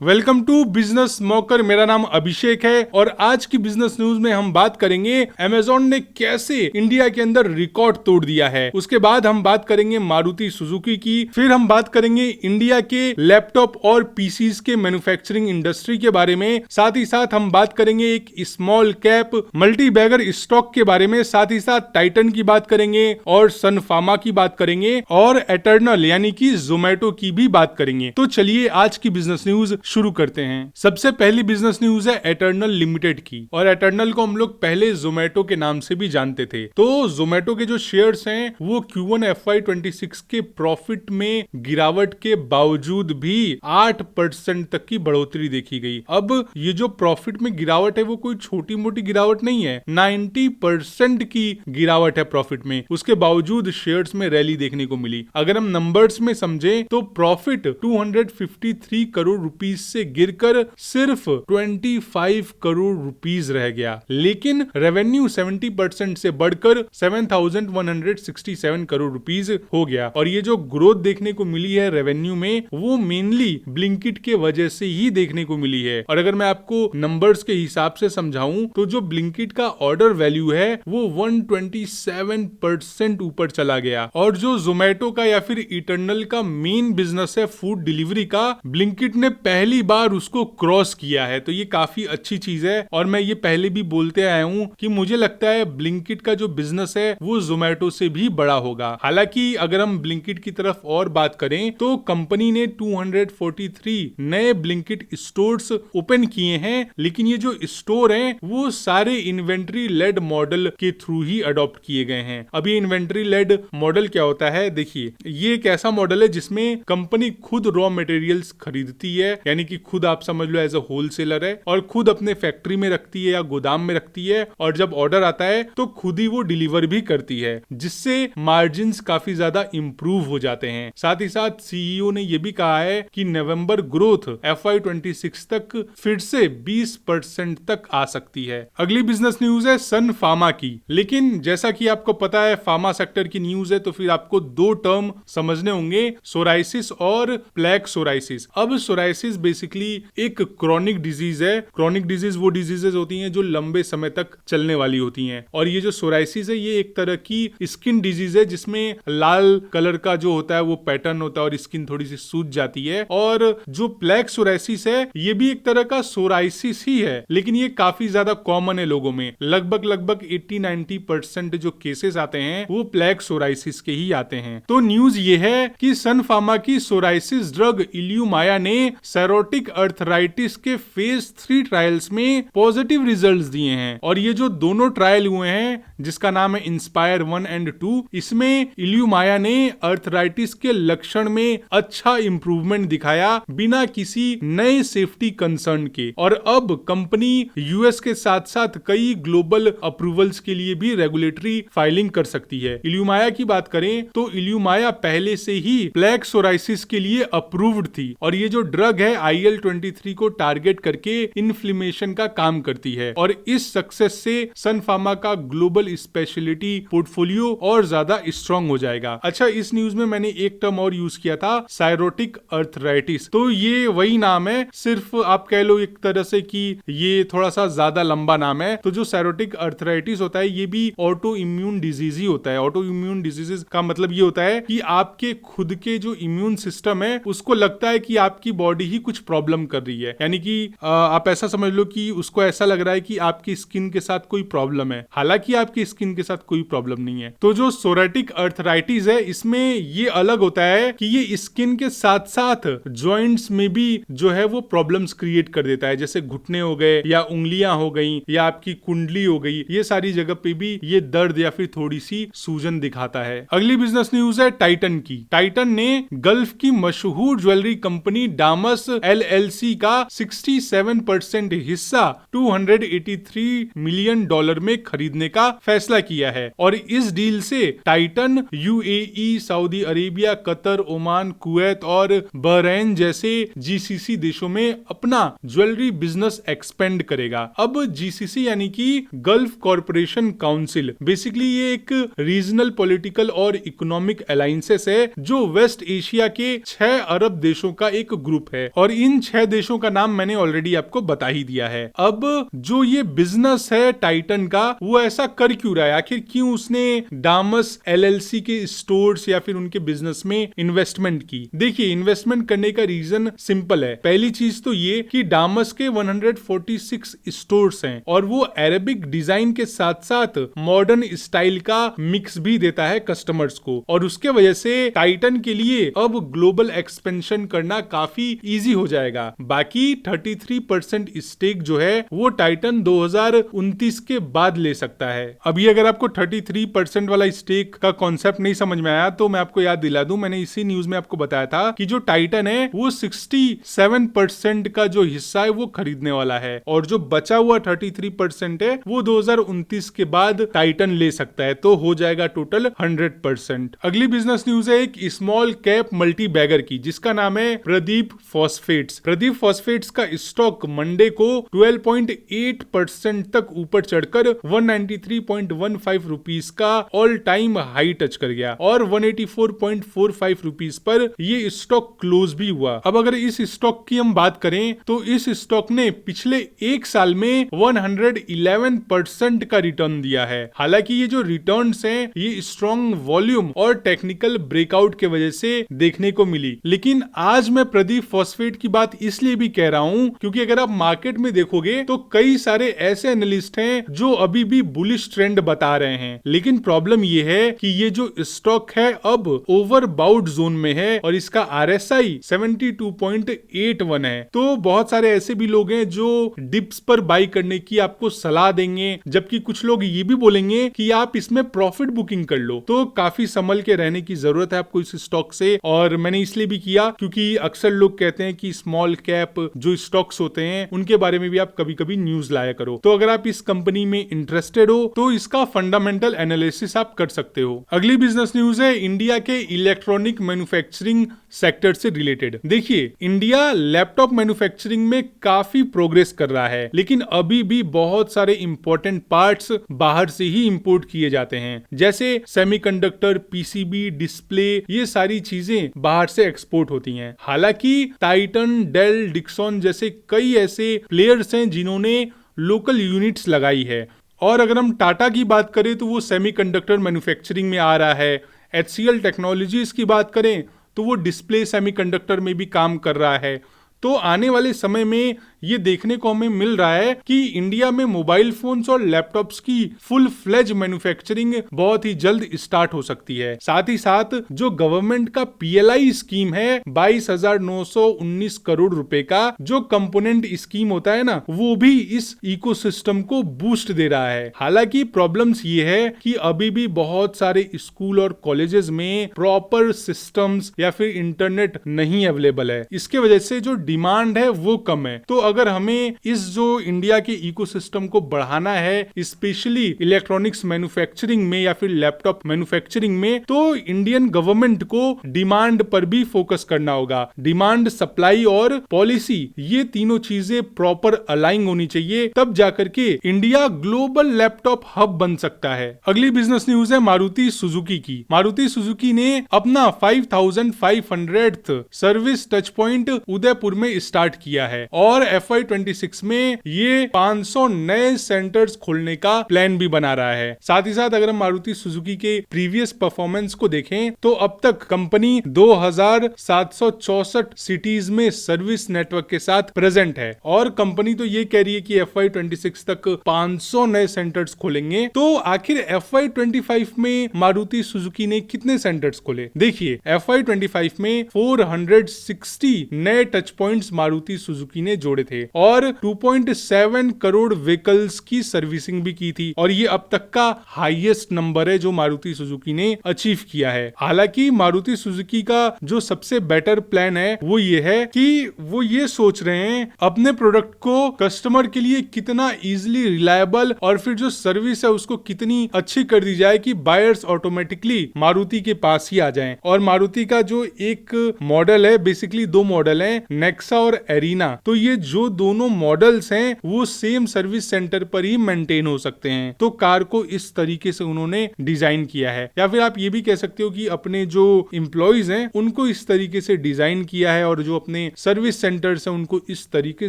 Welcome to business smoker. मेरा नाम अभिषेक है और आज की बिजनेस न्यूज में हम बात करेंगे अमेजोन ने कैसे इंडिया के अंदर रिकॉर्ड तोड़ दिया है। उसके बाद हम बात करेंगे मारुति सुजुकी की, फिर हम बात करेंगे इंडिया के लैपटॉप और पीसीज के मैन्युफैक्चरिंग इंडस्ट्री के बारे में। साथ ही साथ हम बात करेंगे एक small cap multibagger stock के बारे में। साथ ही साथ टाइटन की बात करेंगे और सन फार्मा की बात करेंगे और एटर्नल यानी कि जोमेटो की भी बात करेंगे। तो चलिए आज की बिजनेस न्यूज शुरू करते हैं। सबसे पहली बिजनेस न्यूज है एटर्नल लिमिटेड की, और एटर्नल को हम लोग पहले जोमेटो के नाम से भी जानते थे। तो जोमेटो के जो शेयर्स हैं वो Q1 FY26 के प्रॉफिट में गिरावट के बावजूद भी 8% तक की बढ़ोतरी देखी गई। अब ये जो प्रॉफिट में गिरावट है वो कोई छोटी मोटी गिरावट नहीं है, 90% की गिरावट है प्रॉफिट में। उसके बावजूद शेयर्स में रैली देखने को मिली। अगर हम नंबर्स में समझें तो प्रॉफिट 253 करोड़ रुपीस से गिरकर सिर्फ 25 करोड़ रुपीस रह गया, लेकिन रेवेन्यू 70% से बढ़कर 7,167 करोड़ रुपीस हो गया। और ये जो ग्रोथ देखने को मिली है रेवेन्यू में वो मेनली ब्लिंकिट के वजह से ही देखने को मिली है। और अगर मैं आपको नंबर्स के हिसाब से समझाऊं तो जो ब्लिंकिट का ऑर्डर वैल्यू है वो 127% ऊपर चला गया, और जो जोमेटो का या फिर इटर्नल का मेन बिजनेस है फूड डिलीवरी का, ब्लिंकिट ने पहली बार उसको क्रॉस किया है। तो ये काफी अच्छी चीज है। और मैं ये पहले भी बोलते आया हूँ कि मुझे लगता है ब्लिंकिट का जो बिजनेस है वो जोमेटो से भी बड़ा होगा। हालांकि अगर हम ब्लिंकिट की तरफ और बात करें तो कंपनी ने 243 नए ब्लिंकिट स्टोर्स ओपन किए हैं, लेकिन ये जो स्टोर हैं वो सारे इन्वेंट्री लेड मॉडल के थ्रू ही अडॉप्ट किए गए हैं। अब ये इन्वेंट्री लेड मॉडल क्या होता है, देखिए ये एक ऐसा मॉडल है जिसमें कंपनी खुद रॉ मटेरियल्स खरीदती है, यानी कि खुद आप समझ लो एज अ होलसेलर है, और खुद अपने फैक्ट्री में रखती है या गोदाम में रखती है, और जब ऑर्डर आता है तो खुद ही वो डिलीवर भी करती है, जिससे मार्जिन्स काफी ज्यादा इंप्रूव हो जाते हैं। साथ ही साथ सीईओ ने यह भी कहा है कि नवंबर ग्रोथ FY26 तक फिर से 20% तक आ सकती है। अगली बिजनेस न्यूज है सन फार्मा की, लेकिन जैसा कि आपको पता है फार्मा सेक्टर की न्यूज है तो फिर आपको दो टर्म समझने होंगे, सोराइसिस और प्लेक सोराइसिस। अब सोराइसिस बेसिकली एक क्रॉनिक डिजीज है। क्रॉनिक डिजीज वो डिजीजेस होती हैं जो लंबे समय तक चलने वाली होती हैं, और ये जो सोराइसिस है ये एक तरह की स्किन डिजीज है जिसमें लाल कलर का जो होता है वो पैटर्न होता है और स्किन थोड़ी सी सूज जाती है। और जो प्लेक सोराइसिस है ये भी एक तरह का सोराइसिस ही है, लेकिन ये काफी ज्यादा कॉमन है लोगों में। लगभग 80-90% जो केसेस आते हैं वो प्लेक सोराइसिस के ही आते हैं। तो न्यूज ये है कि सन फार्मा की सोराइसिस ड्रग इल्यूमाया ने सेरोटिक अर्थराइटिस के फेज 3 ट्रायल्स में पॉजिटिव रिजल्ट्स दिए हैं। और ये जो दोनों ट्रायल हुए हैं जिसका नाम है इंस्पायर 1 और 2, इसमें इल्यूमाया ने अर्थराइटिस के लक्षण में अच्छा इंप्रूवमेंट दिखाया बिना किसी नए सेफ्टी कंसर्न के। और अब कंपनी यूएस के साथ साथ कई ग्लोबल अप्रूवल्स के लिए भी रेगुलेटरी फाइलिंग कर सकती है। इल्यूमाया की बात करें तो इल्यूमाया पहले से ही प्लेक सोराइसिस के लिए अप्रूव्ड थी, और ये जो ड्रग है IL-23 को टारगेट करके इन्फ्लेमेशन का काम करती है। और इस सक्सेस से सन फार्मा का ग्लोबल स्पेशलिटी पोर्टफोलियो और ज्यादा स्ट्रांग हो जाएगा। अच्छा, इस न्यूज में मैंने एक टर्म और यूज किया था, साइरोटिक अर्थराइटिस। तो ये वही नाम है, सिर्फ आप कह लो एक तरह से कि ये थोड़ा सा ज्यादा लंबा नाम है। तो जो साइरोटिक अर्थराइटिस होता है ये भी ऑटो इम्यून डिजीज ही होता है। ऑटो इम्यून डिजीजेस का मतलब ये होता है कि आपके खुद के जो इम्यून सिस्टम है उसको लगता है कि आपकी बॉडी ही कुछ प्रॉब्लम कर रही है, यानी कि आप ऐसा समझ लो कि उसको ऐसा लग रहा है कि आपकी स्किन के साथ कोई प्रॉब्लम है, हालांकि आपकी स्किन के साथ कोई प्रॉब्लम नहीं है। तो जो सोराटिक अर्थराइटिस है इसमें ये अलग होता है कि ये स्किन के साथ साथ जॉइंट्स में भी जो है वो प्रॉब्लम्स क्रिएट कर देता है, जैसे घुटने हो गए या उंगलियां हो गई या आपकी कुंडली हो गई, ये सारी जगह पे भी ये दर्द या फिर थोड़ी सी सूजन दिखाता है। अगली बिजनेस न्यूज है टाइटन की। टाइटन ने गल्फ की मशहूर ज्वेलरी कंपनी डामस LLC का 67% हिस्सा $283 मिलियन में खरीदने का फैसला किया है। और इस डील से Titan UAE, Saudi Arabia, Qatar, Oman, Kuwait और बहरीन जैसे GCC देशों में अपना ज्वेलरी बिजनेस एक्सपेंड करेगा। अब GCC यानी कि गल्फ कॉरपोरेशन काउंसिल, बेसिकली ये एक रीजनल पॉलिटिकल और इकोनॉमिक अलायंसेस है जो वेस्ट एशिया के 6 अरब देशों का एक ग्रुप है। और और इन 6 देशों का नाम मैंने ऑलरेडी आपको बता ही दिया है। अब जो ये बिजनेस है टाइटन का, वो ऐसा कर क्यों रहा है, आखिर क्यों उसने डामस एलएलसी के स्टोर्स या फिर उनके बिजनेस में इन्वेस्टमेंट की। देखिए, इन्वेस्टमेंट करने का रीजन सिंपल है। पहली चीज तो ये कि डामस के 146 स्टोर्स हैं और वो अरेबिक डिजाइन के साथ साथ मॉडर्न स्टाइल का मिक्स भी देता है कस्टमर्स को, और उसके वजह से टाइटन के लिए अब ग्लोबल एक्सपेंशन करना काफी इजी हो जाएगा। बाकी 33% स्टेक जो है वो टाइटन 2029 के बाद ले सकता है। अभी अगर आपको 33% वाला स्टेक का कॉन्सेप्ट नहीं समझ में आया तो मैं आपको याद दिला दूं, मैंने इसी न्यूज में आपको बताया था कि जो टाइटन है वो 67% का जो हिस्सा है वो खरीदने वाला है, और जो बचा हुआ 33% है वो 2029 के बाद टाइटन ले सकता है, तो हो जाएगा टोटल 100%। अगली बिजनेस न्यूज है एक स्मॉल कैप मल्टी बैगर की, जिसका नाम है प्रदीप फॉस्फेट्स। प्रदीप फॉस्फेट्स का स्टॉक मंडे को 12.8% तक ऊपर चढ़कर 193.15 रुपीस का ऑल टाइम हाई टच कर गया और 184.45 रुपीस पर ये स्टॉक क्लोज भी हुआ। अब अगर इस स्टॉक की हम बात करें तो इस स्टॉक ने पिछले एक साल में 111% का रिटर्न दिया है। हालांकि ये जो रिटर्न्स हैं ये स्ट्रॉन्ग वॉल्यूम और टेक्निकल ब्रेकआउट के वजह से देखने को मिली, लेकिन आज मैं प्रदीप फॉस्फेट की बात इसलिए भी कह रहा हूं क्योंकि अगर आप मार्केट में देखोगे तो कई सारे ऐसे एनालिस्ट हैं जो अभी भी बुलिश ट्रेंड बता रहे हैं, लेकिन प्रॉब्लम ये है कि ये जो स्टॉक है अब ओवरबाउट जोन में है और इसका RSI 72.81 है। तो बहुत सारे ऐसे भी लोग हैं जो डिप्स पर बाई करने की आपको सलाह देंगे, जबकि कुछ लोग ये भी बोलेंगे कि आप इसमें प्रॉफिट बुकिंग कर लो। तो काफी संभल के रहने की जरूरत है आपको इस स्टॉक से, और मैंने इसलिए भी किया क्योंकि अक्सर लोग कहते हैं कि स्मॉल कैप जो स्टॉक्स होते हैं उनके बारे में भी आप कभी कभी न्यूज लाया करो। तो अगर आप इस कंपनी में इंटरेस्टेड हो तो इसका फंडामेंटल एनालिसिस आप कर सकते हो। अगली बिजनेस न्यूज है इंडिया के इलेक्ट्रॉनिक मैन्युफैक्चरिंग सेक्टर से रिलेटेड। देखिए, इंडिया लैपटॉप मैन्युफैक्चरिंग में काफी प्रोग्रेस कर रहा है, लेकिन अभी भी बहुत सारे इंपॉर्टेंट पार्ट्स बाहर से ही इंपोर्ट किए जाते हैं, जैसे सेमीकंडक्टर, पीसीबी, डिस्प्ले, ये सारी चीजें बाहर से एक्सपोर्ट होती हैं। हालांकि टाइटन, डेल, डिक्सन जैसे कई ऐसे प्लेयर्स हैं जिन्होंने लोकल यूनिट्स लगाई है, और अगर हम टाटा की बात करें तो वो सेमीकंडक्टर मैन्युफैक्चरिंग में आ रहा है। HCL टेक्नोलॉजीज की बात करें तो वो डिस्प्ले सेमीकंडक्टर में भी काम कर रहा है। तो आने वाले समय में ये देखने को हमें मिल रहा है कि इंडिया में मोबाइल फोन्स और लैपटॉप्स की फुल फ्लेज मैन्युफैक्चरिंग बहुत ही जल्द स्टार्ट हो सकती है। साथ ही साथ जो गवर्नमेंट का PLI स्कीम है 22,919 करोड़ रुपए का जो कंपोनेंट स्कीम होता है ना, वो भी इस इकोसिस्टम को बूस्ट दे रहा है। हालांकि प्रॉब्लम्स ये है कि अभी भी बहुत सारे स्कूल और कॉलेजेस में प्रॉपर सिस्टम्स या फिर इंटरनेट नहीं अवेलेबल है। इसके वजह से जो डिमांड है वो कम है। तो अगर हमें इस जो इंडिया के इकोसिस्टम को बढ़ाना है, स्पेशली इलेक्ट्रॉनिक्स मैन्युफैक्चरिंग में या फिर लैपटॉप मैन्युफैक्चरिंग में, तो इंडियन गवर्नमेंट को डिमांड पर भी फोकस करना होगा। डिमांड, सप्लाई और पॉलिसी, ये तीनों चीजें प्रॉपर अलाइन होनी चाहिए, तब जाकर के इंडिया ग्लोबल लैपटॉप हब बन सकता है। अगली बिजनेस न्यूज है मारुति सुजुकी की। मारुति सुजुकी ने अपना 5500th service touch point Udaipur में स्टार्ट किया है और FY26 में ये 500 नए सेंटर्स खोलने का प्लान भी बना रहा है। साथ ही साथ अगर हम मारुति सुजुकी के प्रीवियस परफॉर्मेंस को देखें तो अब तक कंपनी 2764 सिटीज में सर्विस नेटवर्क के साथ प्रेजेंट है, और कंपनी तो ये कह रही है कि FY26 तक 500 नए सेंटर्स खोलेंगे। तो आखिर FY25 में मारुति सुजुकी ने कितने सेंटर्स खोले? देखिए, FY25 में 460 नए टच पॉइंट्स मारुति सुजुकी ने जोड़े थे और 2.7 करोड़ व्हीकल्स की सर्विसिंग भी की थी, और ये अब तक का हाईएस्ट नंबर है जो मारुति सुजुकी ने अचीव किया है। हालांकि मारुति सुजुकी का जो सबसे बेटर प्लान है वो ये है कि वो ये सोच रहे हैं अपने प्रोडक्ट को कस्टमर के लिए कितना इजीली रिलायबल और फिर जो सर्विस है उसको कितनी अच्छी कर दी जाए कि बायर्स ऑटोमेटिकली मारुति के पास ही आ जाएं। और मारुति का जो एक मॉडल है, बेसिकली दो मॉडल है, नेक्सा और एरीना, तो ये जो दोनों मॉडल्स हैं वो सेम सर्विस सेंटर पर ही मेंटेन हो सकते हैं। तो कार को इस तरीके से उन्होंने डिजाइन किया है, या फिर आप ये भी कह सकते हो कि अपने जो एम्प्लॉइज हैं उनको इस तरीके से डिजाइन किया है और जो अपने सर्विस सेंटर्स हैं उनको इस तरीके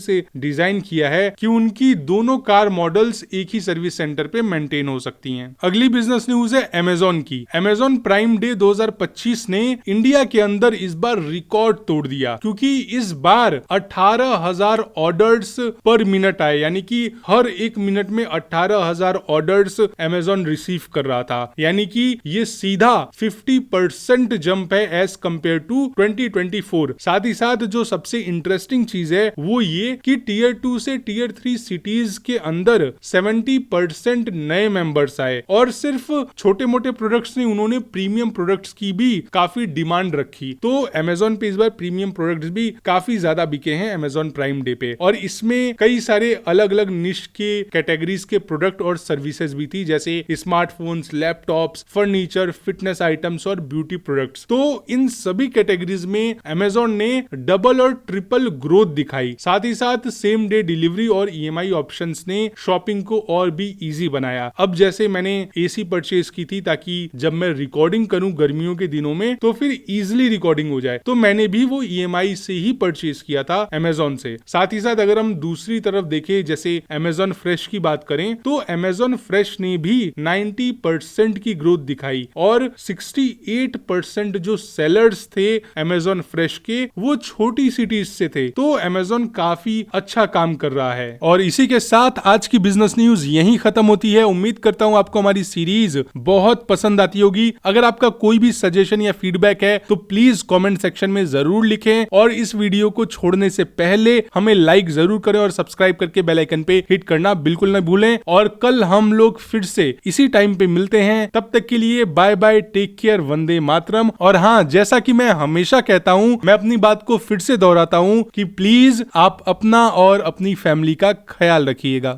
से डिजाइन किया है कि उनकी दोनों कार मॉडल्स एक ही सर्विस सेंटर पे मेंटेन हो सकती हैं। अगली बिजनेस न्यूज है अमेजॉन की। अमेजॉन प्राइम डे 2025 ने इंडिया के अंदर इस बार रिकॉर्ड तोड़ दिया, क्योंकि इस बार 18,000 ऑर्डर्स पर मिनट आए, यानी कि हर एक मिनट में 18,000 ऑर्डर्स अमेजॉन रिसीव कर रहा था, यानी कि ये सीधा 50% जंप है एज कंपेयर टू 2024। साथ ही साथ जो सबसे इंटरेस्टिंग चीज है वो ये कि टीयर 2 से टीयर 3 सिटीज के अंदर 70% नए मेंबर्स आए, और सिर्फ छोटे मोटे प्रोडक्ट्स नहीं, उन्होंने प्रीमियम प्रोडक्ट्स की भी काफी डिमांड रखी। तो अमेजॉन पे इस बार प्रीमियम प्रोडक्ट्स भी काफी ज्यादा बिके हैं अमेजॉन प्राइम डे पे, और इसमें कई सारे अलग अलग निश के कैटेगरीज के प्रोडक्ट और सर्विसेज भी थी, जैसे smartphones, laptops, furniture, fitness items और ब्यूटी प्रोडक्ट्स। तो इन सभी कैटेगरीज में अमेजॉन ने डबल और ट्रिपल ग्रोथ दिखाई। साथ ही साथ सेम डे डिलीवरी और EMI ऑप्शंस ने शॉपिंग को और भी इजी बनाया। अब जैसे मैंने AC परचेज की थी ताकि जब मैं रिकॉर्डिंग करूं गर्मियों के दिनों में तो फिर इजिली रिकॉर्डिंग हो जाए, तो मैंने भी वो EMI से ही परचेज किया था अमेजॉन से। साथ ही साथ अगर हम दूसरी तरफ देखें, जैसे अमेजॉन फ्रेश की बात करें, तो अमेजॉन फ्रेश ने भी 90% की ग्रोथ दिखाई, और 68% जो सेलर्स थे अमेजॉन फ्रेश के वो छोटी सिटीज से थे। तो अमेजॉन काफी अच्छा काम कर रहा है। और इसी के साथ आज की बिजनेस न्यूज यहीं खत्म होती है। उम्मीद करता हूं आपको हमारी सीरीज बहुत पसंद आती होगी। अगर आपका कोई भी सजेशन या फीडबैक है तो प्लीज कमेंट सेक्शन में जरूर लिखें, और इस वीडियो को छोड़ने से पहले हमें लाइक जरूर करें और सब्सक्राइब करके बेल आइकन पे हिट करना बिल्कुल न भूलें। और कल हम लोग फिर से इसी टाइम पे मिलते हैं, तब तक के लिए bye bye, take care, Vande Mataram. और हाँ, जैसा कि मैं हमेशा कहता हूं, मैं अपनी बात को फिर से दोहराता हूं कि प्लीज आप अपना और अपनी फैमिली का ख्याल रखिएगा।